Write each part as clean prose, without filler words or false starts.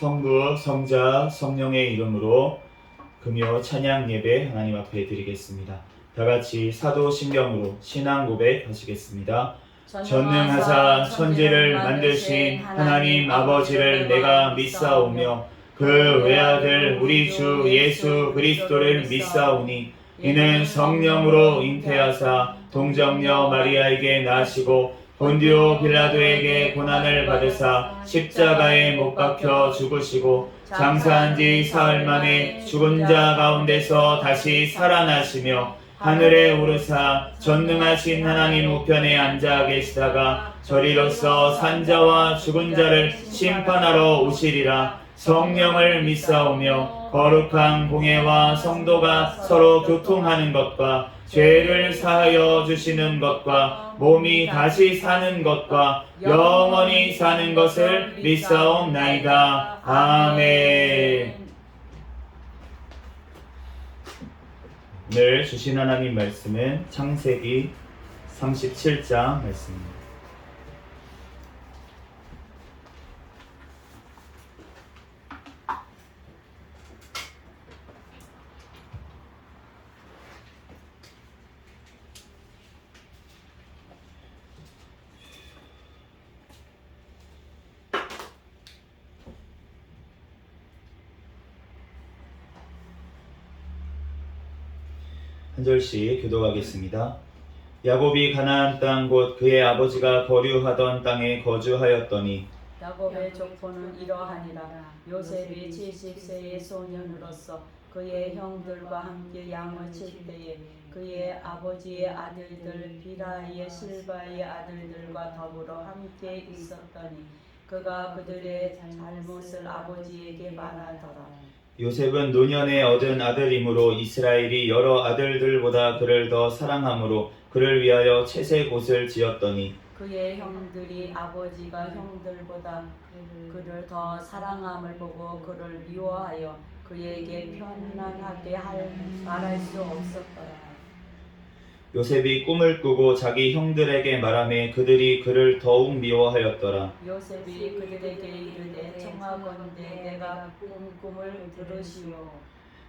성부, 성자, 성령의 이름으로 금요 찬양 예배 하나님 앞에 드리겠습니다. 다 같이 사도신경으로 신앙 고백 하시겠습니다. 전능하사 천지를 만드신 하나님 아버지를 내가 믿사오며 그 외아들 우리 주 예수 그리스도를 믿사오니 이는 성령으로 잉태하사 동정녀 마리아에게 나시고 본디오 빌라도에게 고난을 받으사 십자가에 못 박혀 죽으시고 장사한 지 사흘 만에 죽은 자 가운데서 다시 살아나시며 하늘에 오르사 전능하신 하나님 우편에 앉아 계시다가 저리로서 산자와 죽은 자를 심판하러 오시리라. 성령을 믿사오며 거룩한 공예와 성도가 서로 교통하는 것과 죄를 사하여 주시는 것과 몸이 다시 사는 것과 영원히 사는 것을 믿사옵나이다. 아멘. 오늘 주신 하나님 말씀은 창세기 37장 말씀입니다. 한 절씩 교독하겠습니다. 야곱이 가나안 땅 곧 그의 아버지가 거류하던 땅에 거주하였더니 야곱의 족보는 이러하니라. 요셉이 70세의 소년으로서 그의 형들과 함께 양을 칠 때에 그의 아버지의 아들들 비라의 실바의 아들들과 더불어 함께 있었더니 그가 그들의 잘못을 아버지에게 말하더라. 요셉은 노년에 얻은 아들이므로 이스라엘이 여러 아들들보다 그를 더 사랑하므로 그를 위하여 채색 옷을 지었더니 그의 형들이 아버지가 형들보다 그를 더 사랑함을 보고 그를 미워하여 그에게 편안하게 말할 수 없었더라. 요셉이 꿈을 꾸고 자기 형들에게 말하매 그들이 그를 더욱 미워하였더라. 요셉이 그들에게 이르되 청하건대 내가 꿈을 들으시오.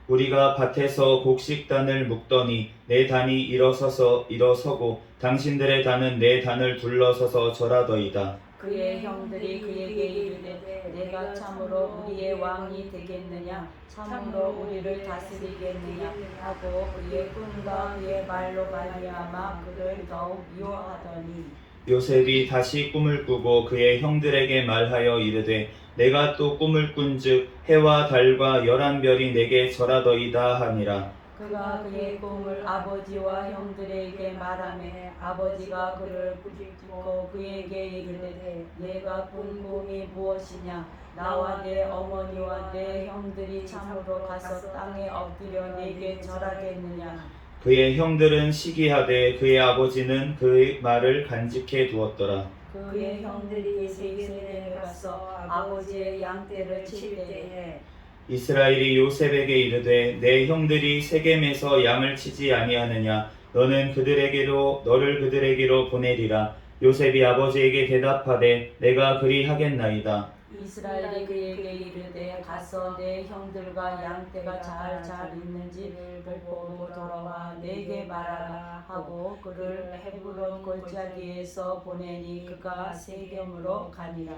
우리가 밭에서 곡식단을 묶더니 내 단이 일어서고 당신들의 단은 내 단을 둘러서서 절하더이다. 그의 형들이 그에게 이르되 내가 참으로 우리의 왕이 되겠느냐 참으로 우리를 다스리겠느냐 하고 그의 꿈과 그의 말로 말미암아 그를 더욱 미워하더니 요셉이 다시 꿈을 꾸고 그의 형들에게 말하여 이르되 내가 또 꿈을 꾼즉 해와 달과 11별이 내게 절하더이다 하니라. 그가 그의 꿈을 아버지와 형들에게 말하매 아버지가 그를 꾸짖고 그에게 이르되 내가 꾼 꿈이 무엇이냐 나와 내 어머니와 내 형들이 참으로 가서 땅에 엎드려 내게 절하겠느냐. 그의 형들은 시기하되 그의 아버지는 그의 말을 간직해 두었더라. 그의 형들이 세겜에 가서 아버지의 양떼를 칠 때에 이스라엘이 요셉에게 이르되 내 형들이 세겜에서 양을 치지 아니하느냐 너를 그들에게로 보내리라. 요셉이 아버지에게 대답하되 내가 그리하겠나이다. 이스라엘이 그에게 이르되 가서 내 형들과 양떼가 잘 있는지를 보고 돌아와 내게 말하라 하고 그를 헤브론 골짜기에서 보내니 그가 세겜으로 가니라.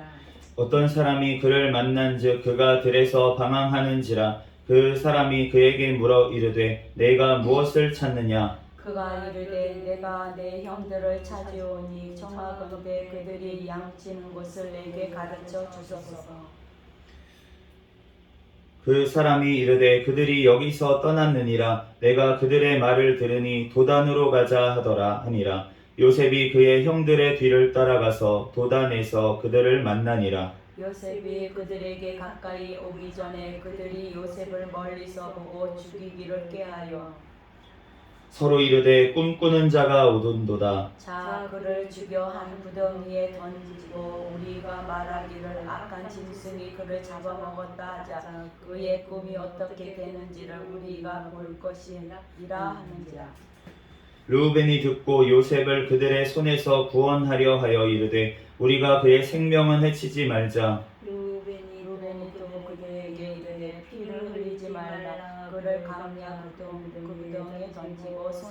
어떤 사람이 그를 만난즉 그가 들에서 방황하는지라. 그 사람이 그에게 물어 이르되 내가 무엇을 찾느냐. 그가 이르되 내가 내 형들을 찾아오니 청하건대 그들이 양치는 곳을 내게 가르쳐 주소서. 그 사람이 이르되 그들이 여기서 떠났느니라. 내가 그들의 말을 들으니 도단으로 가자 하니라. 요셉이 그의 형들의 뒤를 따라가서 도단에서 그들을 만나니라. 요셉이 그들에게 가까이 오기 전에 그들이 요셉을 멀리서 보고 죽이기를 꾀하여 서로 이르되 꿈꾸는 자가 오던도다. 자 그를 죽여 한 구덩이에 던지고 우리가 말하기를 악한 짐승이 그를 잡아먹었다 하자. 그의 꿈이 어떻게 되는지를 우리가 볼 것이라 하는지라. 르우벤이 듣고 요셉을 그들의 손에서 구원하려 하여 이르되 우리가 그의 생명은 해치지 말자. 르우벤이 또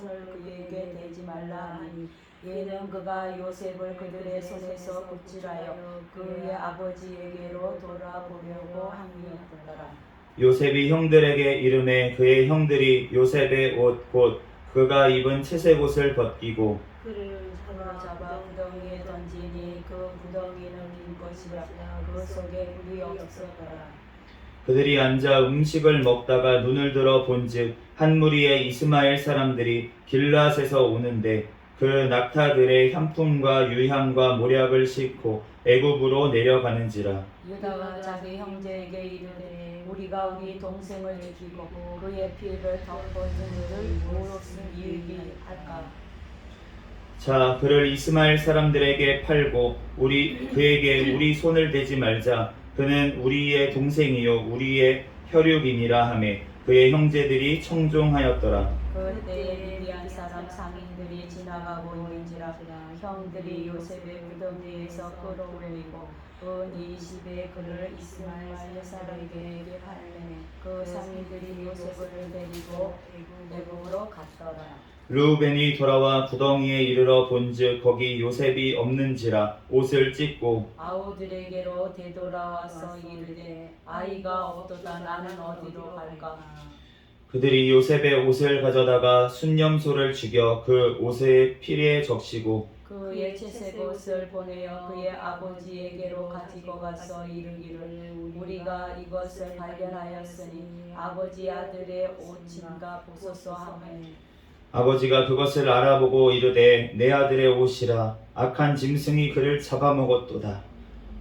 손을 그에게 대지 말라 하니 이는 그가 요셉을 그들의 손에서 구출하여 그의 아버지에게로 돌아보려고 함이었더라. 요셉이 형들에게 이르매 그의 형들이 요셉의 옷 곧 그가 입은 채색 옷을 벗기고 그를 잡아 구덩이에 던지니 그 구덩이는 빈 것이라 그 속에 물이 없었더라. 그들이 앉아 음식을 먹다가 눈을 들어 본즉 한 무리의 이스마엘 사람들이 길앗에서 오는데 그 낙타들의 향품과 유향과 모략을 싣고 애굽으로 내려가는지라. 유다가 자기 형제에게 이르되 우리가 우리 동생을 죽이고 그의 피를 덮어주는 무엇은 이익이 할까? 자, 그를 이스마엘 사람들에게 팔고 그에게 우리 손을 대지 말자. 그는 우리의 동생이요 우리의 혈육이니라 하매 그의 형제들이 청종하였더라. 그때에 미디안 사람 상인들이 지나가고 있는지라 형들이 요셉의 무덤위에서 끌어올리고 은 20에 그를 이스마엘 사람에게 팔매 그 상인들이 요셉을 데리고 애굽으로 갔더라. 르우벤이 돌아와 구덩이에 이르러 본즉 거기 요셉이 없는지라 옷을 찢고 아우들에게로 되돌아와서 이르되 아이가 없도다 나는 어디로 갈까? 그들이 요셉의 옷을 가져다가 순념소를 죽여 그 옷의 피리에 적시고 그의 채색 옷을 보내어 그의 아버지에게로 가지고 가서 이르기를 우리가 이것을 발견하였으니 아버지 아들의 옷인가 보소서 하매 아버지가 그것을 알아보고 이르되 내 아들의 옷이라 악한 짐승이 그를 잡아먹었도다.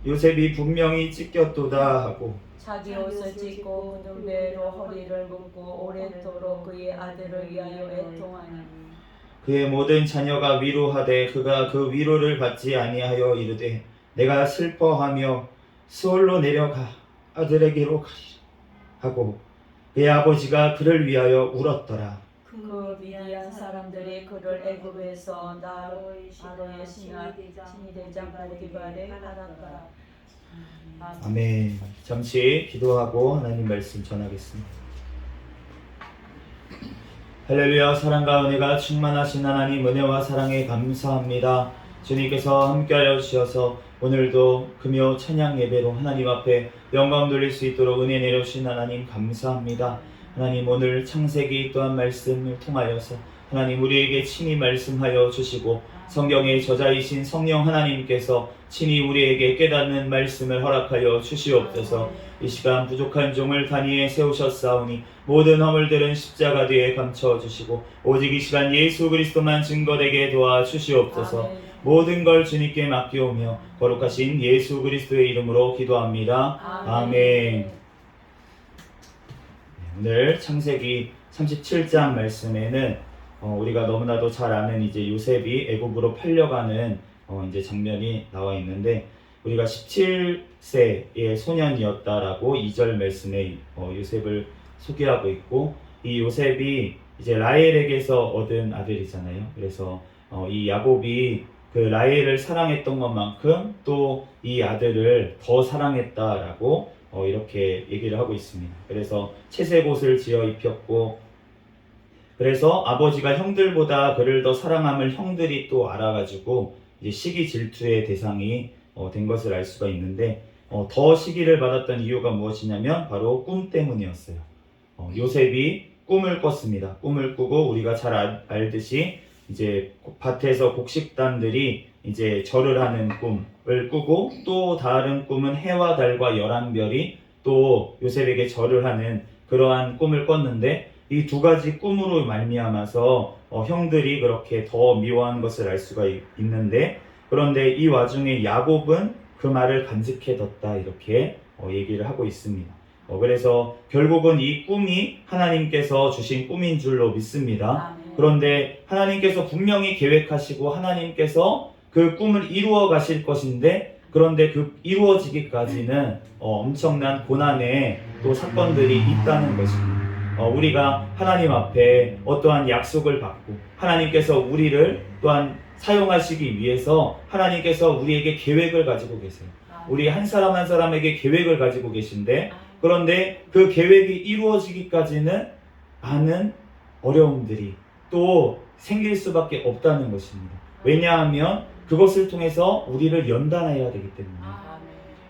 요셉이 분명히 찢겼도다 하고 자기 옷을 찢고 묻은 배로 허리를 묶고 오랫도록 그의 아들을 위하여 애통하니 그의 모든 자녀가 위로하되 그가 그 위로를 받지 아니하여 이르되 내가 슬퍼하며 수월로 내려가 아들에게로 가리라 하고 그의 아버지가 그를 위하여 울었더라. 그 미디안 사람들이 그를 애굽에서 나로의 신이대장 보디발에 팔았더라. 아멘. 잠시 기도하고 하나님 말씀 전하겠습니다. 할렐루야. 사랑과 은혜가 충만하신 하나님 은혜와 사랑에 감사합니다. 주님께서 함께하여 주셔서 오늘도 금요 찬양 예배로 하나님 앞에 영광 돌릴 수 있도록 은혜 내려주신 하나님 감사합니다. 하나님 오늘 창세기 또한 말씀을 통하여서 하나님 우리에게 친히 말씀하여 주시고 성경의 저자이신 성령 하나님께서 친히 우리에게 깨닫는 말씀을 허락하여 주시옵소서. 이 시간 부족한 종을 단위에 세우셨사오니 모든 허물들은 십자가 뒤에 감춰주시고 오직 이 시간 예수 그리스도만 증거되게 도와주시옵소서. 모든 걸 주님께 맡기오며 거룩하신 예수 그리스도의 이름으로 기도합니다. 아멘. 오늘 창세기 37장 말씀에는 우리가 너무나도 잘 아는 이제 요셉이 애굽으로 팔려가는 이제 장면이 나와 있는데 우리가 17세의 소년이었다라고 2절 말씀에 요셉을 소개하고 있고 이 요셉이 이제 라헬에게서 얻은 아들이잖아요. 그래서 이 야곱이 그 라헬을 사랑했던 것만큼 또 이 아들을 더 사랑했다라고 이렇게 얘기를 하고 있습니다. 그래서 채색 옷을 지어 입혔고 그래서 아버지가 형들보다 그를 더 사랑함을 형들이 또 알아가지고 이제 시기 질투의 대상이 된 것을 알 수가 있는데 더 시기를 받았던 이유가 무엇이냐면 바로 꿈 때문이었어요. 요셉이 꿈을 꿨습니다. 꿈을 꾸고 우리가 잘 알듯이 이제 밭에서 곡식단들이 이제 절을 하는 꿈을 꾸고 또 다른 꿈은 해와 달과 11별이 또 요셉에게 절을 하는 그러한 꿈을 꿨는데 이 두 가지 꿈으로 말미암아서 형들이 그렇게 더 미워한 것을 알 수가 있는데 그런데 이 와중에 야곱은 그 말을 간직해뒀다 이렇게 얘기를 하고 있습니다. 그래서 결국은 이 꿈이 하나님께서 주신 꿈인 줄로 믿습니다. 그런데 하나님께서 분명히 계획하시고 하나님께서 그 꿈을 이루어 가실 것인데 그런데 그 이루어지기까지는 엄청난 고난의 또 사건들이 있다는 것입니다. 우리가 하나님 앞에 어떠한 약속을 받고 하나님께서 우리를 또한 사용하시기 위해서 하나님께서 우리에게 계획을 가지고 계세요. 우리 한 사람 한 사람에게 계획을 가지고 계신데 그런데 그 계획이 이루어지기까지는 많은 어려움들이 또 생길 수밖에 없다는 것입니다. 왜냐하면 그것을 통해서 우리를 연단해야 되기 때문에.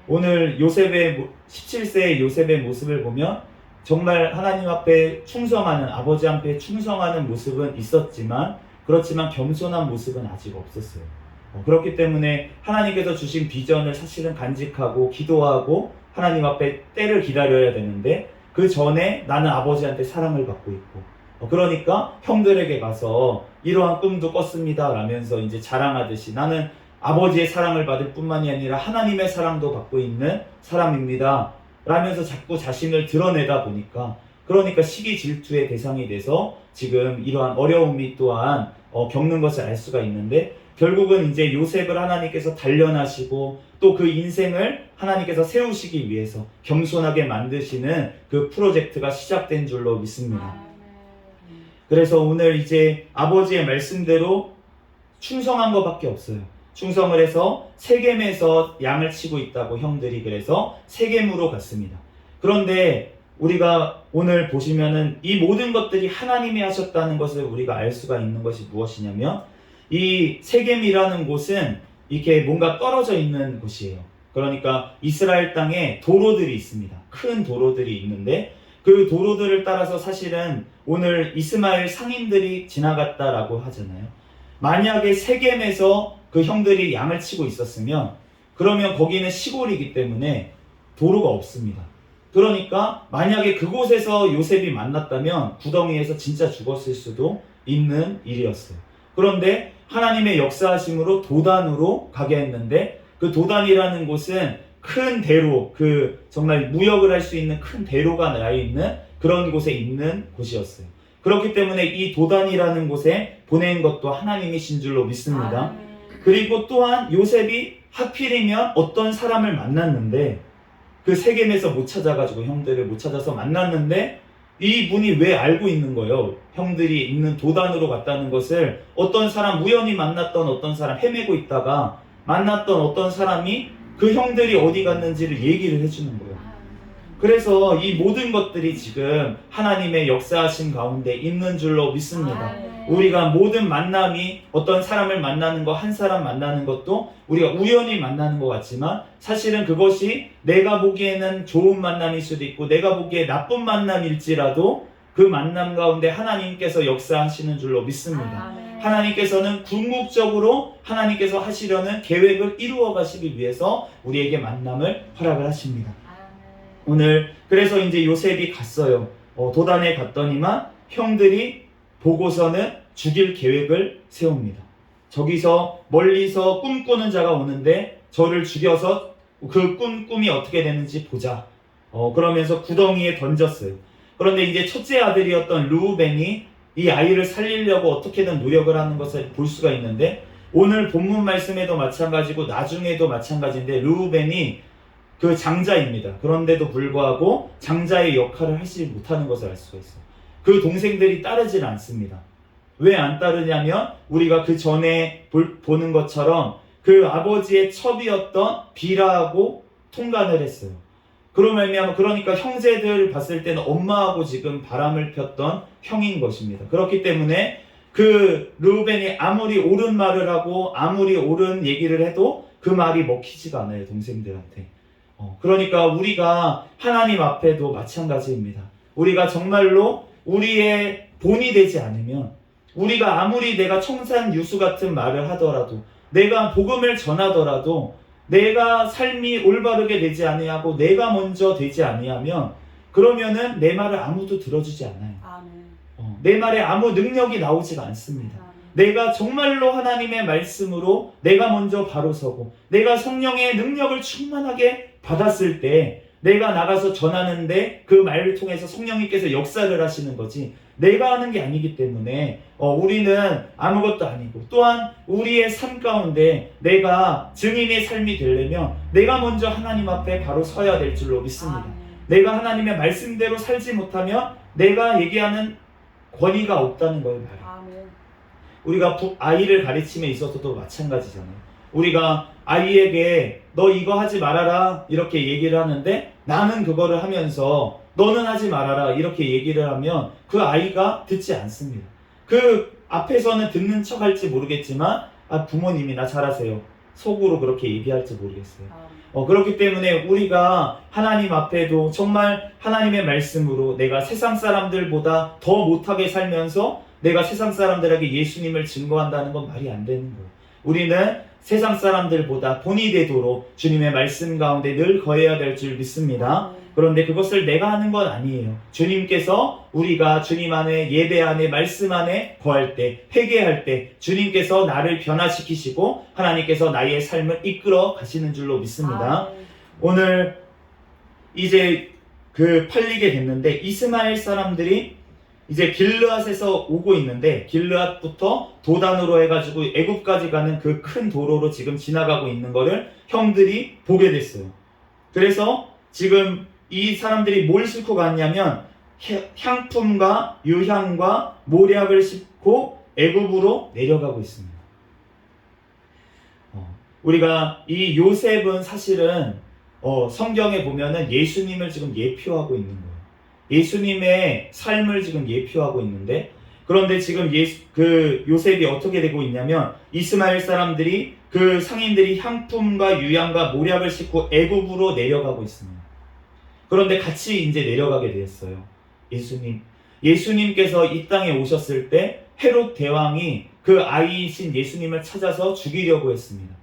오늘 요셉의 17세의 요셉의 모습을 보면 정말 하나님 앞에 충성하는, 아버지 앞에 충성하는 모습은 있었지만, 그렇지만 겸손한 모습은 아직 없었어요. 그렇기 때문에 하나님께서 주신 비전을 사실은 간직하고 기도하고 하나님 앞에 때를 기다려야 되는데, 그 전에 나는 아버지한테 사랑을 받고 있고, 그러니까 형들에게 가서 이러한 꿈도 꿨습니다 라면서 이제 자랑하듯이 나는 아버지의 사랑을 받을 뿐만이 아니라 하나님의 사랑도 받고 있는 사람입니다 라면서 자꾸 자신을 드러내다 보니까, 그러니까 시기 질투의 대상이 돼서 지금 이러한 어려움이 또한 겪는 것을 알 수가 있는데, 결국은 이제 요셉을 하나님께서 단련하시고 또 그 인생을 하나님께서 세우시기 위해서 겸손하게 만드시는 그 프로젝트가 시작된 줄로 믿습니다. 그래서 오늘 이제 아버지의 말씀대로 충성한 것밖에 없어요. 충성을 해서 세겜에서 양을 치고 있다고 형들이, 그래서 세겜으로 갔습니다. 그런데 우리가 오늘 보시면은 이 모든 것들이 하나님이 하셨다는 것을 우리가 알 수가 있는 것이 무엇이냐면, 이 세겜이라는 곳은 이렇게 뭔가 떨어져 있는 곳이에요. 그러니까 이스라엘 땅에 도로들이 있습니다. 큰 도로들이 있는데 그 도로들을 따라서 사실은 오늘 이스마엘 상인들이 지나갔다라고 하잖아요. 만약에 세겜에서 그 형들이 양을 치고 있었으면, 그러면 거기는 시골이기 때문에 도로가 없습니다. 그러니까 만약에 그곳에서 요셉이 만났다면 구덩이에서 진짜 죽었을 수도 있는 일이었어요. 그런데 하나님의 역사하심으로 도단으로 가게 했는데, 그 도단이라는 곳은 큰 대로, 그 정말 무역을 할 수 있는 큰 대로가 나 있는 그런 곳에 있는 곳이었어요. 그렇기 때문에 이 도단이라는 곳에 보낸 것도 하나님이신 줄로 믿습니다. 그리고 또한 요셉이 하필이면 어떤 사람을 만났는데, 그 세겜에서 못 찾아가지고 형들을 못 찾아서 만났는데, 이 분이 왜 알고 있는 거예요? 형들이 있는 도단으로 갔다는 것을 어떤 사람, 우연히 만났던 어떤 사람, 헤매고 있다가 만났던 어떤 사람이 그 형들이 어디 갔는지를 얘기를 해주는 거예요. 그래서 이 모든 것들이 지금 하나님의 역사하신 가운데 있는 줄로 믿습니다. 우리가 모든 만남이 어떤 사람을 만나는 거, 한 사람 만나는 것도 우리가 우연히 만나는 것 같지만, 사실은 그것이 내가 보기에는 좋은 만남일 수도 있고 내가 보기에 나쁜 만남일지라도 그 만남 가운데 하나님께서 역사하시는 줄로 믿습니다. 하나님께서는 궁극적으로 하나님께서 하시려는 계획을 이루어 가시기 위해서 우리에게 만남을 허락을 하십니다. 오늘 그래서 이제 요셉이 갔어요. 도단에 갔더니만 형들이 보고서는 죽일 계획을 세웁니다. 저기서 멀리서 꿈꾸는 자가 오는데 저를 죽여서 그 꿈이 어떻게 되는지 보자. 그러면서 구덩이에 던졌어요. 그런데 이제 첫째 아들이었던 르우벤이 이 아이를 살리려고 어떻게든 노력을 하는 것을 볼 수가 있는데, 오늘 본문 말씀에도 마찬가지고 나중에도 마찬가지인데 르우벤이 그 장자입니다. 그런데도 불구하고 장자의 역할을 하지 못하는 것을 알 수가 있어요. 그 동생들이 따르질 않습니다. 왜 안 따르냐면, 우리가 그 전에 보는 것처럼 그 아버지의 첩이었던 비라하고 통간을 했어요. 그러니까 형제들 봤을 때는 엄마하고 지금 바람을 폈던 형인 것입니다. 그렇기 때문에 그 르우벤이 아무리 옳은 말을 하고 아무리 옳은 얘기를 해도 그 말이 먹히지가 않아요, 동생들한테. 그러니까 우리가 하나님 앞에도 마찬가지입니다. 우리가 정말로 우리의 본이 되지 않으면, 우리가 아무리 내가 청산유수 같은 말을 하더라도, 내가 복음을 전하더라도 내가 삶이 올바르게 되지 아니하고 내가 먼저 되지 아니하면, 그러면은 내 말을 아무도 들어주지 않아요. 내 말에 아무 능력이 나오지가 않습니다. 내가 정말로 하나님의 말씀으로 내가 먼저 바로 서고 내가 성령의 능력을 충만하게 받았을 때 내가 나가서 전하는데 그 말을 통해서 성령님께서 역사를 하시는 거지, 내가 하는 게 아니기 때문에 우리는 아무것도 아니고, 또한 우리의 삶 가운데 내가 증인의 삶이 되려면 내가 먼저 하나님 앞에 바로 서야 될 줄로 믿습니다. 내가 하나님의 말씀대로 살지 못하면 내가 얘기하는 권위가 없다는 거예요. 우리가 아이를 가르침에 있어서도 마찬가지잖아요. 우리가 아이에게 너 이거 하지 말아라 이렇게 얘기를 하는데, 나는 그거를 하면서 너는 하지 말아라 이렇게 얘기를 하면 그 아이가 듣지 않습니다. 그 앞에서는 듣는 척 할지 모르겠지만 부모님이나 잘하세요. 속으로 그렇게 얘기할지 모르겠어요. 그렇기 때문에 우리가 하나님 앞에도 정말 하나님의 말씀으로 내가 세상 사람들보다 더 못하게 살면서 내가 세상 사람들에게 예수님을 증거한다는 건 말이 안 되는 거예요. 우리는 세상 사람들보다 본이 되도록 주님의 말씀 가운데 늘 거해야 될 줄 믿습니다. 그런데 그것을 내가 하는 건 아니에요. 주님께서 우리가 주님 안에 예배 안에 말씀 안에 거할 때 회개할 때 주님께서 나를 변화시키시고 하나님께서 나의 삶을 이끌어 가시는 줄로 믿습니다. 오늘 이제 팔리게 됐는데 이스마엘 사람들이 이제 길르앗에서 오고 있는데 길르앗부터 도단으로 해가지고 애굽까지 가는 그 큰 도로로 지금 지나가고 있는 거를 형들이 보게 됐어요. 그래서 지금 이 사람들이 뭘 싣고 갔냐면 향품과 유향과 모략을 싣고 애굽으로 내려가고 있습니다. 우리가 이 요셉은 사실은 성경에 보면은 예수님을 지금 예표하고 있는 거예요. 예수님의 삶을 지금 예표하고 있는데 그런데 지금 요셉이 어떻게 되고 있냐면 이스마엘 사람들이 그 상인들이 향품과 유향과 모략을 싣고 애굽으로 내려가고 있습니다. 그런데 같이 이제 내려가게 되었어요. 예수님께서 이 땅에 오셨을 때 헤롯 대왕이 그 아이이신 예수님을 찾아서 죽이려고 했습니다.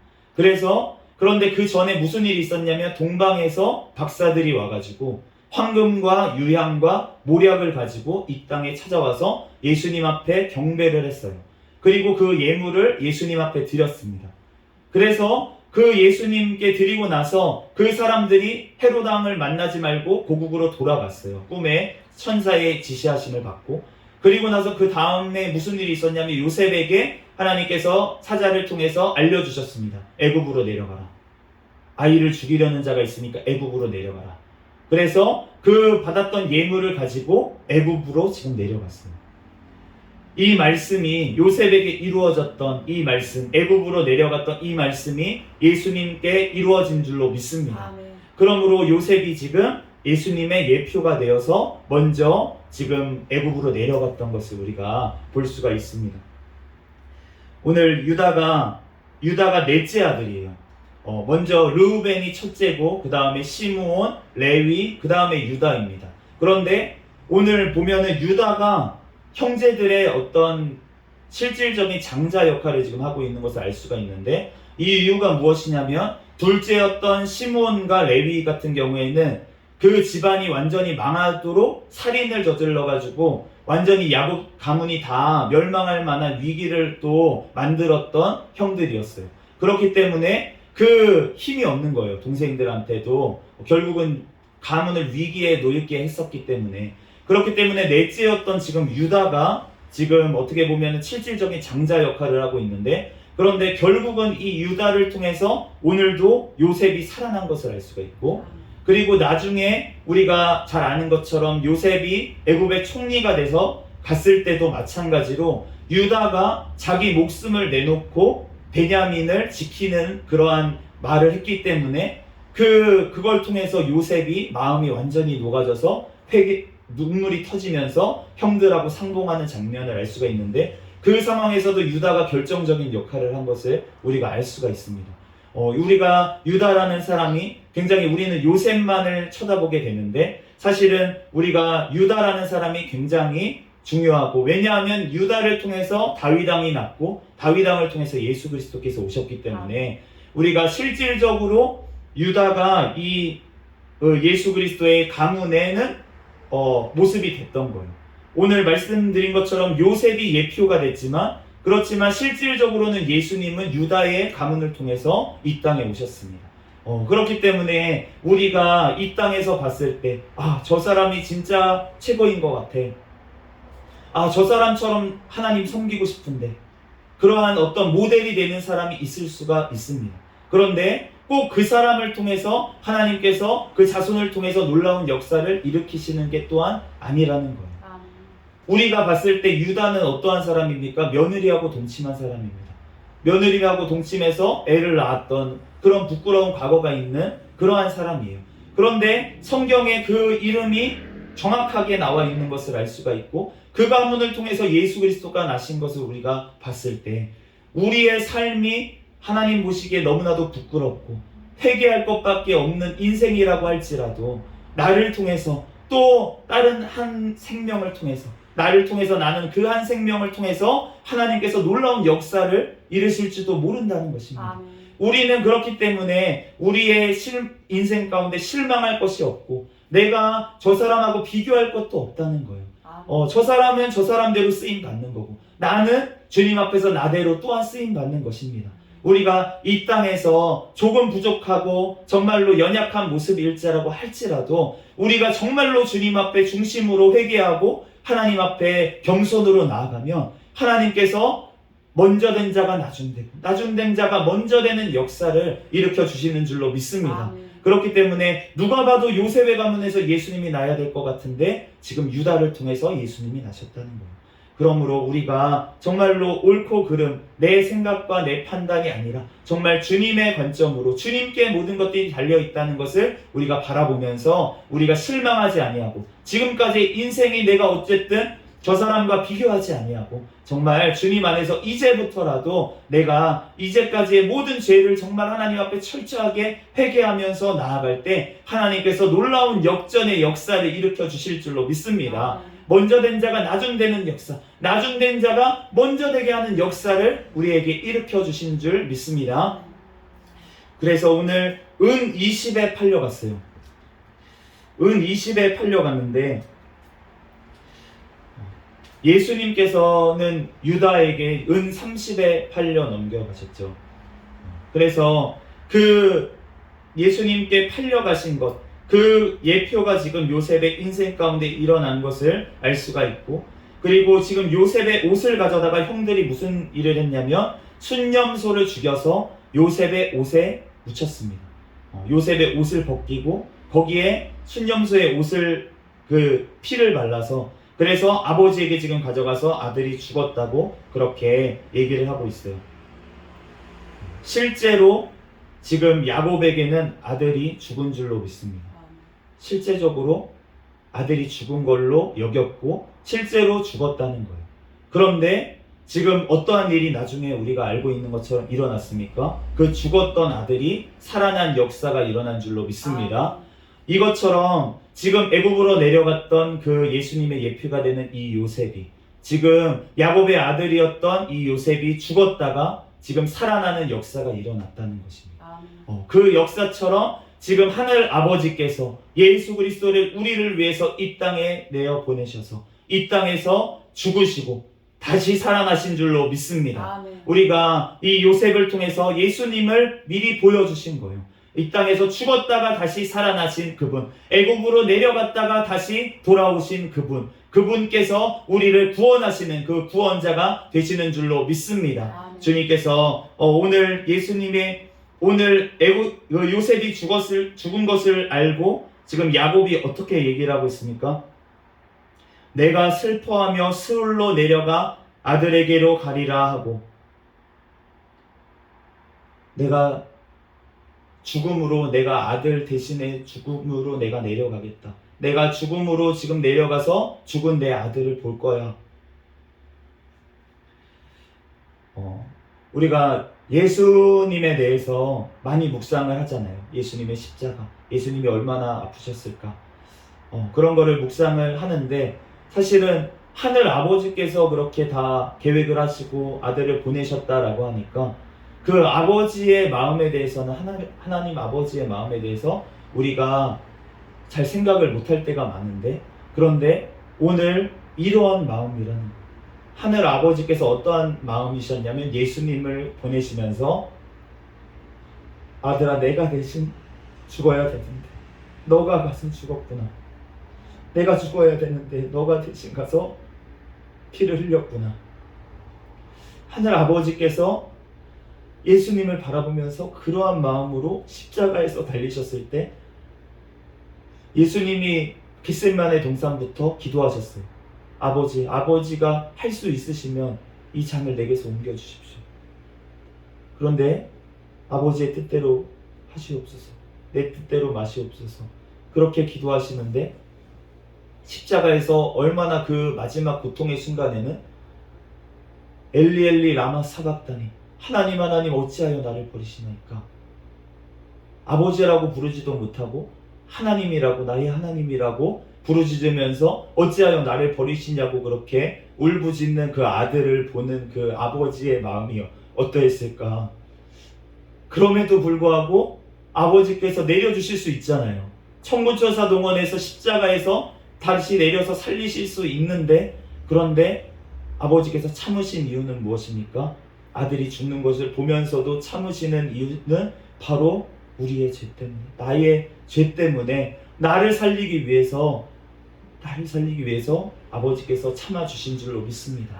그런데 그 전에 무슨 일이 있었냐면 동방에서 박사들이 와가지고 황금과 유향과 모략을 가지고 이 땅에 찾아와서 예수님 앞에 경배를 했어요. 그리고 그 예물을 예수님 앞에 드렸습니다. 그래서 그 예수님께 드리고 나서 그 사람들이 헤롯 왕을 만나지 말고 고국으로 돌아갔어요. 꿈에 천사의 지시하심을 받고. 그리고 나서 그 다음에 무슨 일이 있었냐면 요셉에게 하나님께서 사자를 통해서 알려주셨습니다. 애굽으로 내려가라. 아이를 죽이려는 자가 있으니까 애굽으로 내려가라. 그래서 그 받았던 예물을 가지고 애굽으로 지금 내려갔어요. 이 말씀이 요셉에게 이루어졌던 이 말씀, 애굽으로 내려갔던 이 말씀이 예수님께 이루어진 줄로 믿습니다. 그러므로 요셉이 지금 예수님의 예표가 되어서 먼저 지금 애굽으로 내려갔던 것을 우리가 볼 수가 있습니다. 오늘 유다가 넷째 아들이에요. 먼저 르우벤이 첫째고 그 다음에 시므온, 레위, 그 다음에 유다입니다. 그런데 오늘 보면은 유다가 형제들의 어떤 실질적인 장자 역할을 지금 하고 있는 것을 알 수가 있는데 이 이유가 무엇이냐면 둘째였던 시므온과 레위 같은 경우에는 그 집안이 완전히 망하도록 살인을 저질러가지고 완전히 야곱 가문이 다 멸망할 만한 위기를 또 만들었던 형들이었어요. 그렇기 때문에 그 힘이 없는 거예요. 동생들한테도 결국은 가문을 위기에 놓이게 했었기 때문에. 그렇기 때문에 넷째였던 지금 유다가 지금 어떻게 보면 실질적인 장자 역할을 하고 있는데 그런데 결국은 이 유다를 통해서 오늘도 요셉이 살아난 것을 알 수가 있고 그리고 나중에 우리가 잘 아는 것처럼 요셉이 애굽의 총리가 돼서 갔을 때도 마찬가지로 유다가 자기 목숨을 내놓고 베냐민을 지키는 그러한 말을 했기 때문에 그걸 통해서 요셉이 마음이 완전히 녹아져서 눈물이 터지면서 형들하고 상봉하는 장면을 알 수가 있는데 그 상황에서도 유다가 결정적인 역할을 한 것을 우리가 알 수가 있습니다. 우리가 유다라는 사람이 굉장히 우리는 요셉만을 쳐다보게 되는데 사실은 우리가 유다라는 사람이 굉장히 중요하고 왜냐하면 유다를 통해서 다윗왕이 났고 다윗왕을 통해서 예수 그리스도께서 오셨기 때문에 우리가 실질적으로 유다가 이 예수 그리스도의 가문에는 모습이 됐던 거예요. 오늘 말씀드린 것처럼 요셉이 예표가 됐지만 그렇지만 실질적으로는 예수님은 유다의 가문을 통해서 이 땅에 오셨습니다. 그렇기 때문에 우리가 이 땅에서 봤을 때 저 사람이 진짜 최고인 것 같아. 저 사람처럼 하나님 섬기고 싶은데 그러한 어떤 모델이 되는 사람이 있을 수가 있습니다. 그런데 꼭 그 사람을 통해서 하나님께서 그 자손을 통해서 놀라운 역사를 일으키시는 게 또한 아니라는 거예요. 우리가 봤을 때 유다는 어떠한 사람입니까? 며느리하고 동침한 사람입니다. 며느리하고 동침해서 애를 낳았던 그런 부끄러운 과거가 있는 그러한 사람이에요. 그런데 성경에 그 이름이 정확하게 나와 있는 것을 알 수가 있고, 그 가문을 통해서 예수 그리스도가 나신 것을 우리가 봤을 때 우리의 삶이 하나님 보시기에 너무나도 부끄럽고 회개할 것밖에 없는 인생이라고 할지라도 나를 통해서 또 다른 한 생명을 통해서, 나를 통해서 나는 그 한 생명을 통해서 하나님께서 놀라운 역사를 이루실지도 모른다는 것입니다. 아멘. 우리는 그렇기 때문에 우리의 인생 가운데 실망할 것이 없고 내가 저 사람하고 비교할 것도 없다는 거예요. 저 사람은 저 사람대로 쓰임 받는 거고 나는 주님 앞에서 나대로 또한 쓰임 받는 것입니다. 우리가 이 땅에서 조금 부족하고 정말로 연약한 모습일지라고 할지라도 우리가 정말로 주님 앞에 중심으로 회개하고 하나님 앞에 겸손으로 나아가면 하나님께서 먼저 된 자가 나중되고 나중된 자가 먼저 되는 역사를 일으켜 주시는 줄로 믿습니다. 그렇기 때문에 누가 봐도 요셉의 가문에서 예수님이 나야 될 것 같은데 지금 유다를 통해서 예수님이 나셨다는 거예요. 그러므로 우리가 정말로 옳고 그름, 내 생각과 내 판단이 아니라 정말 주님의 관점으로 주님께 모든 것들이 달려있다는 것을 우리가 바라보면서 우리가 실망하지 아니하고 지금까지 인생이 내가 어쨌든 저 사람과 비교하지 아니하고 정말 주님 안에서 이제부터라도 내가 이제까지의 모든 죄를 정말 하나님 앞에 철저하게 회개하면서 나아갈 때 하나님께서 놀라운 역전의 역사를 일으켜 주실 줄로 믿습니다. 먼저 된 자가 나중되는 역사, 나중된 자가 먼저 되게 하는 역사를 우리에게 일으켜 주신 줄 믿습니다. 그래서 오늘 은 20에 팔려갔어요. 은 20에 팔려갔는데 예수님께서는 유다에게 은 30에 팔려 넘겨가셨죠. 그래서 그 예수님께 팔려가신 것, 그 예표가 지금 요셉의 인생 가운데 일어난 것을 알 수가 있고, 그리고 지금 요셉의 옷을 가져다가 형들이 무슨 일을 했냐면 순념소를 죽여서 요셉의 옷에 묻혔습니다. 요셉의 옷을 벗기고 거기에 순념소의 옷을 그 피를 발라서, 그래서 아버지에게 지금 가져가서 아들이 죽었다고 그렇게 얘기를 하고 있어요. 실제로 지금 야곱에게는 아들이 죽은 줄로 믿습니다. 실제적으로 아들이 죽은 걸로 여겼고 실제로 죽었다는 거예요. 그런데 지금 어떠한 일이 나중에 우리가 알고 있는 것처럼 일어났습니까? 그 죽었던 아들이 살아난 역사가 일어난 줄로 믿습니다. 이것처럼 지금 애굽으로 내려갔던 그 예수님의 예표가 되는 이 요셉이, 지금 야곱의 아들이었던 이 요셉이 죽었다가 지금 살아나는 역사가 일어났다는 것입니다. 그 역사처럼 지금 하늘 아버지께서 예수 그리스도를 우리를 위해서 이 땅에 내어 보내셔서 이 땅에서 죽으시고 다시 살아나신 줄로 믿습니다. 우리가 이 요셉을 통해서 예수님을 미리 보여주신 거예요. 이 땅에서 죽었다가 다시 살아나신 그분, 애굽으로 내려갔다가 다시 돌아오신 그분, 그분께서 우리를 구원하시는 그 구원자가 되시는 줄로 믿습니다. 주님께서 오늘 예수님의 오늘 요셉이 죽은 것을 알고 지금 야곱이 어떻게 얘기를 하고 있습니까? 내가 슬퍼하며 스울로 내려가 아들에게로 가리라 하고, 내가 죽음으로, 내가 아들 대신에 죽음으로 내가 내려가겠다. 내가 죽음으로 지금 내려가서 죽은 내 아들을 볼 거야. 우리가 예수님에 대해서 많이 묵상을 하잖아요. 예수님의 십자가, 예수님이 얼마나 아프셨을까, 그런 거를 묵상을 하는데, 사실은 하늘 아버지께서 그렇게 다 계획을 하시고 아들을 보내셨다라고 하니까 그 아버지의 마음에 대해서는 하나님 아버지의 마음에 대해서 우리가 잘 생각을 못할 때가 많은데, 그런데 오늘 이러한 마음이라는 거예요. 하늘 아버지께서 어떠한 마음이셨냐면 예수님을 보내시면서 아들아, 내가 대신 죽어야 되는데 너가 가서 죽었구나. 내가 죽어야 되는데 너가 대신 가서 피를 흘렸구나. 하늘 아버지께서 예수님을 바라보면서 그러한 마음으로 십자가에서 달리셨을 때 예수님이 겟세마네 동산부터 기도하셨어요. 아버지가 할 수 있으시면 이 잔을 내게서 옮겨주십시오. 그런데 아버지의 뜻대로 하시옵소서, 내 뜻대로 마시옵소서, 그렇게 기도하시는데 십자가에서 얼마나 그 마지막 고통의 순간에는 엘리 엘리 라마 사박다니, 하나님 하나님 어찌하여 나를 버리시나이까. 아버지라고 부르지도 못하고 하나님이라고, 나의 하나님이라고 부르짖으면서 어찌하여 나를 버리시냐고 그렇게 울부짖는 그 아들을 보는 그 아버지의 마음이 어떠했을까. 그럼에도 불구하고 아버지께서 내려주실 수 있잖아요. 청구처사 동원에서 십자가에서 다시 내려서 살리실 수 있는데, 그런데 아버지께서 참으신 이유는 무엇입니까? 아들이 죽는 것을 보면서도 참으시는 이유는 바로 우리의 죄 때문에, 나의 죄 때문에 나를 살리기 위해서 아버지께서 참아주신 줄로 믿습니다.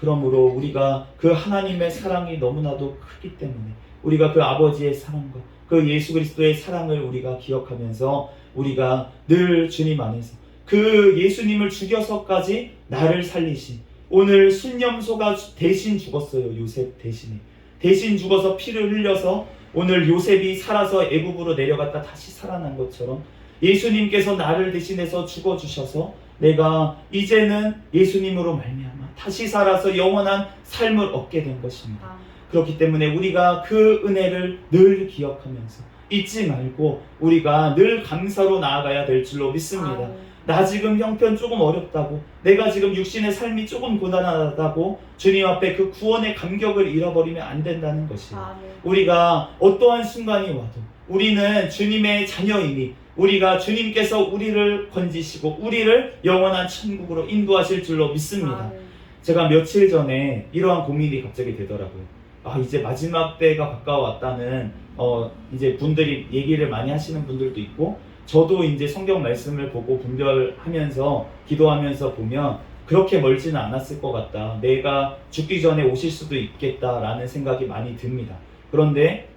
그러므로 우리가 그 하나님의 사랑이 너무나도 크기 때문에 우리가 그 아버지의 사랑과 그 예수 그리스도의 사랑을 우리가 기억하면서 우리가 늘 주님 안에서 그 예수님을 죽여서까지 나를 살리신, 오늘 순념소가 대신 죽었어요. 요셉 대신 죽어서 피를 흘려서 오늘 요셉이 살아서 애굽으로 내려갔다 다시 살아난 것처럼 예수님께서 나를 대신해서 죽어주셔서 내가 이제는 예수님으로 말미암아 다시 살아서 영원한 삶을 얻게 된 것입니다. 그렇기 때문에 우리가 그 은혜를 늘 기억하면서 잊지 말고 우리가 늘 감사로 나아가야 될 줄로 믿습니다. 나 지금 형편 조금 어렵다고, 내가 지금 육신의 삶이 조금 고단하다고 주님 앞에 그 구원의 감격을 잃어버리면 안 된다는 것이에요. 우리가 어떠한 순간이 와도 우리는 주님의 자녀이니 우리가 주님께서 우리를 건지시고 우리를 영원한 천국으로 인도하실 줄로 믿습니다. 제가 며칠 전에 이러한 고민이 갑자기 되더라고요. 이제 마지막 때가 가까워왔다는 이제 분들이 얘기를 많이 하시는 분들도 있고, 저도 이제 성경 말씀을 보고 분별하면서 기도하면서 보면 그렇게 멀지는 않았을 것 같다. 내가 죽기 전에 오실 수도 있겠다라는 생각이 많이 듭니다. 그런데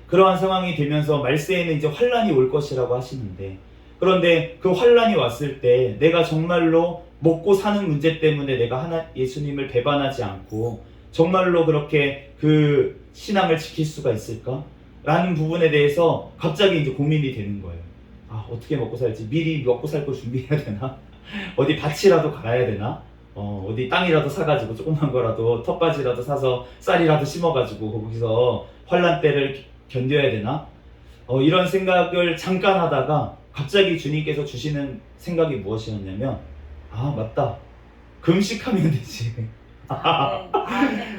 그러한 상황이 되면서 말세에는 이제 환란이 올 것이라고 하시는데, 그런데 그 환란이 왔을 때 내가 정말로 먹고 사는 문제 때문에 내가 예수님을 배반하지 않고 정말로 그렇게 그 신앙을 지킬 수가 있을까? 라는 부분에 대해서 갑자기 이제 고민이 되는 거예요. 어떻게 먹고 살지? 미리 먹고 살 거 준비해야 되나? 어디 밭이라도 갈아야 되나? 어디 땅이라도 사가지고 조그만 거라도 텃가지라도 사서 쌀이라도 심어가지고 거기서 환란 때를 견뎌야 되나? 이런 생각을 잠깐 하다가 갑자기 주님께서 주시는 생각이 무엇이었냐면, 맞다, 금식하면 되지.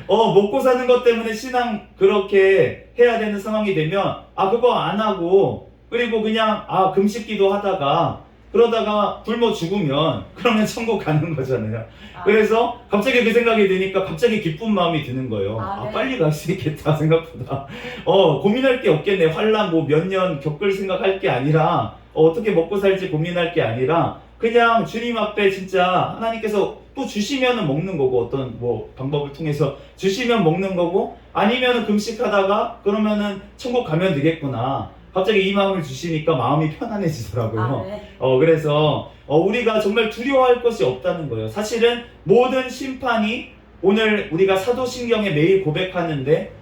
먹고 사는 것 때문에 신앙 그렇게 해야 되는 상황이 되면 그거 안 하고, 그리고 그냥 금식기도 하다가 그러다가 굶어 죽으면 그러면 천국 가는 거잖아요. 그래서 갑자기 그 생각이 드니까 갑자기 기쁜 마음이 드는 거예요. 빨리 갈 수 있겠다 생각보다. 고민할 게 없겠네. 환란 뭐 몇 년 겪을 생각할 게 아니라 어떻게 먹고 살지 고민할 게 아니라 그냥 주님 앞에 진짜 하나님께서 또 주시면은 먹는 거고, 어떤 뭐 방법을 통해서 주시면 먹는 거고, 아니면은 금식하다가 그러면은 천국 가면 되겠구나. 갑자기 이 마음을 주시니까 마음이 편안해지더라고요. 그래서 우리가 정말 두려워할 것이 없다는 거예요. 사실은 모든 심판이, 오늘 우리가 사도신경에 매일 고백하는데,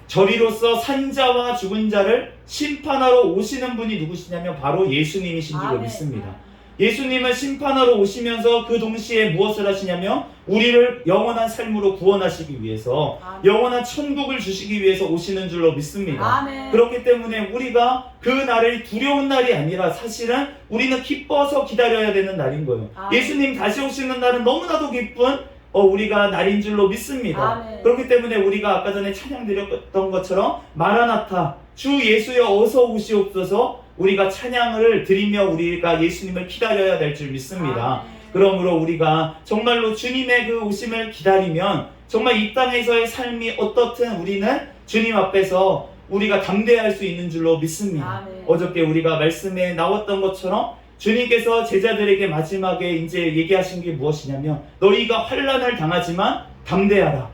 저리로서 산자와 죽은 자를 심판하러 오시는 분이 누구시냐면 바로 예수님이신 줄로 믿습니다. 예수님은 심판하러 오시면서 그 동시에 무엇을 하시냐면 우리를 영원한 삶으로 구원하시기 위해서, 영원한 천국을 주시기 위해서 오시는 줄로 믿습니다. 그렇기 때문에 우리가 그 날이 두려운 날이 아니라 사실은 우리는 기뻐서 기다려야 되는 날인 거예요. 예수님 다시 오시는 날은 너무나도 기쁜 우리가 날인 줄로 믿습니다. 그렇기 때문에 우리가 아까 전에 찬양 드렸던 것처럼 마라나타, 주 예수여 어서 오시옵소서, 우리가 찬양을 드리며 우리가 예수님을 기다려야 될 줄 믿습니다. 그러므로 우리가 정말로 주님의 그 오심을 기다리면 정말 이 땅에서의 삶이 어떻든 우리는 주님 앞에서 우리가 담대할 수 있는 줄로 믿습니다. 어저께 우리가 말씀에 나왔던 것처럼 주님께서 제자들에게 마지막에 이제 얘기하신 게 무엇이냐면, 너희가 환난을 당하지만 담대하라.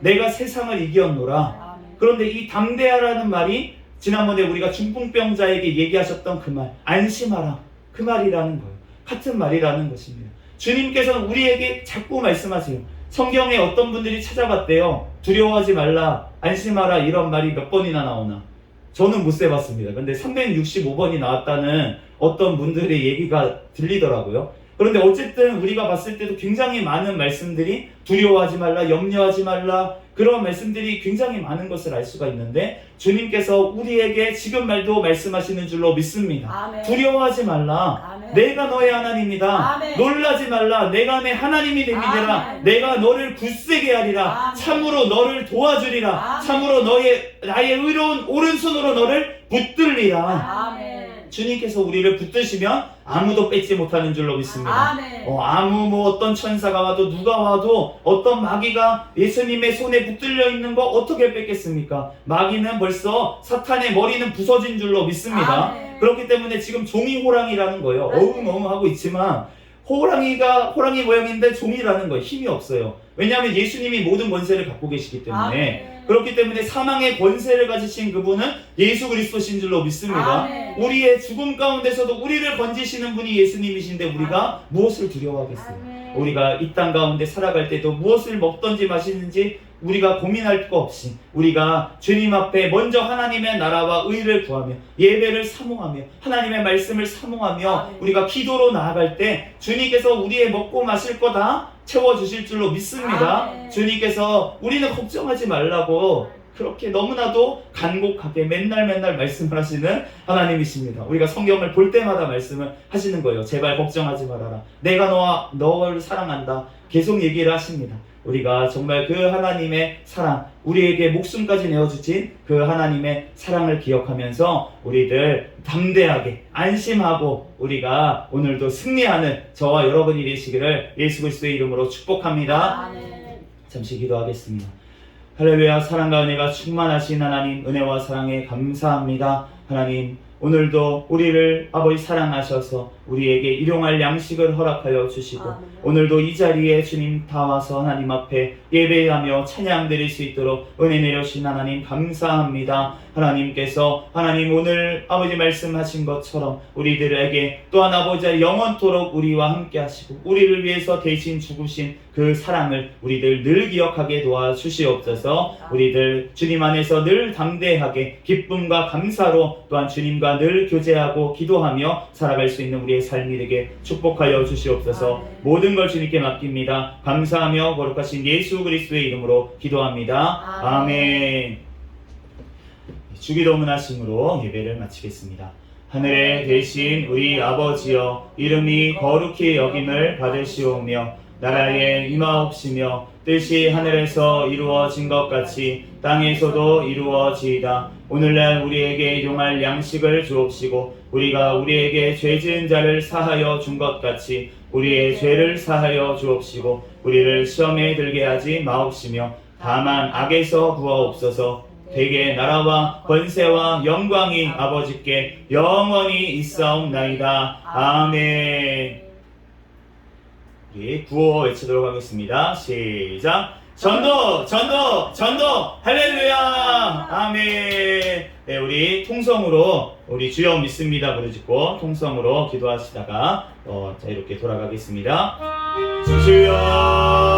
내가 세상을 이겼노라. 그런데 이 담대하라는 말이 지난번에 우리가 중풍병자에게 얘기하셨던 그 말, 안심하라, 그 말이라는 거예요. 같은 말이라는 것입니다. 주님께서는 우리에게 자꾸 말씀하세요. 성경에 어떤 분들이 찾아봤대요. 두려워하지 말라, 안심하라, 이런 말이 몇 번이나 나오나? 저는 못 세봤습니다. 근데 365번이 나왔다는 어떤 분들의 얘기가 들리더라고요. 그런데 어쨌든 우리가 봤을 때도 굉장히 많은 말씀들이 두려워하지 말라, 염려하지 말라, 그런 말씀들이 굉장히 많은 것을 알 수가 있는데 주님께서 우리에게 지금 말도 말씀하시는 줄로 믿습니다. 아멘. 두려워하지 말라. 아멘. 내가 너의 하나님이다. 아멘. 놀라지 말라. 내가 내 하나님이 됨이니라. 아멘. 내가 너를 굳세게 하리라. 아멘. 참으로 너를 도와주리라. 아멘. 참으로 나의 의로운 오른손으로 너를 붙들리라. 아멘. 주님께서 우리를 붙드시면 아무도 뺏지 못하는 줄로 믿습니다. 아멘. 아무 어떤 천사가 와도 누가 와도 어떤 마귀가 예수님의 손에 붙들려 있는 거 어떻게 뺏겠습니까? 마귀는 벌써 사탄의 머리는 부서진 줄로 믿습니다. 아멘. 그렇기 때문에 지금 종이 호랑이라는 거예요. 어흥어흥 하고 있지만 호랑이 모양인데 종이라는 거예요. 힘이 없어요. 왜냐하면 예수님이 모든 권세를 갖고 계시기 때문에. 아멘. 그렇기 때문에 사망의 권세를 가지신 그분은 예수 그리스도신 줄로 믿습니다. 아멘. 우리의 죽음 가운데서도 우리를 건지시는 분이 예수님이신데 우리가 무엇을 두려워하겠어요? 아멘. 우리가 이 땅 가운데 살아갈 때도 무엇을 먹든지 마시든지 우리가 고민할 거 없이 우리가 주님 앞에 먼저 하나님의 나라와 의를 구하며 예배를 사모하며 하나님의 말씀을 사모하며 아멘. 우리가 기도로 나아갈 때 주님께서 우리의 먹고 마실 거 다 채워주실 줄로 믿습니다. 아멘. 주님께서 우리는 걱정하지 말라고 그렇게 너무나도 간곡하게 맨날 말씀을 하시는 하나님이십니다. 우리가 성경을 볼 때마다 말씀을 하시는 거예요. 제발 걱정하지 말아라. 내가 너를 사랑한다. 계속 얘기를 하십니다. 우리가 정말 그 하나님의 사랑, 우리에게 목숨까지 내어주신 그 하나님의 사랑을 기억하면서 우리들 담대하게 안심하고 우리가 오늘도 승리하는 저와 여러분이 되시기를 예수 그리스도의 이름으로 축복합니다. 아멘. 잠시 기도하겠습니다. 할렐루야. 사랑과 은혜가 충만하신 하나님, 은혜와 사랑에 감사합니다. 하나님, 오늘도 우리를 아버지 사랑하셔서 우리에게 일용할 양식을 허락하여 주시고 아멘. 오늘도 이 자리에 주님 다 와서 하나님 앞에 예배하며 찬양 드릴 수 있도록 은혜 내려주신 하나님 감사합니다. 하나님께서 하나님 오늘 아버지 말씀하신 것처럼 우리들에게 또한 아버지 영원토록 우리와 함께 하시고 우리를 위해서 대신 죽으신 그 사랑을 우리들 늘 기억하게 도와주시옵소서. 우리들 주님 안에서 늘 담대하게 기쁨과 감사로 또한 주님과 늘 교제하고 기도하며 살아갈 수 있는 우리의 삶이 되게 축복하여 주시옵소서. 아멘. 모든 걸 주님께 맡깁니다. 감사하며 거룩하신 예수 그리스도의 이름으로 기도합니다. 아멘. 아멘. 주기도문 하심으로 예배를 마치겠습니다. 하늘에 계신 우리 아버지여, 이름이 거룩히 여김을 받으시오며 나라에 임하옵시며 뜻이 하늘에서 이루어진 것 같이 땅에서도 이루어지이다. 오늘날 우리에게 일용할 양식을 주옵시고 우리가 우리에게 죄 지은 자를 사하여 준 것 같이 우리의 죄를 사하여 주옵시고 우리를 시험에 들게 하지 마옵시며 다만 악에서 구하옵소서. 되게 나라와 권세와 영광이 아버지께 영원히 있사옵나이다. 아멘. 우리 구호 외치도록 하겠습니다. 시작. 전도 할렐루야. 아멘. 네, 우리 통성으로 우리 주여 믿습니다 부르짖고 통성으로 기도하시다가 자유롭게 돌아가겠습니다. 주여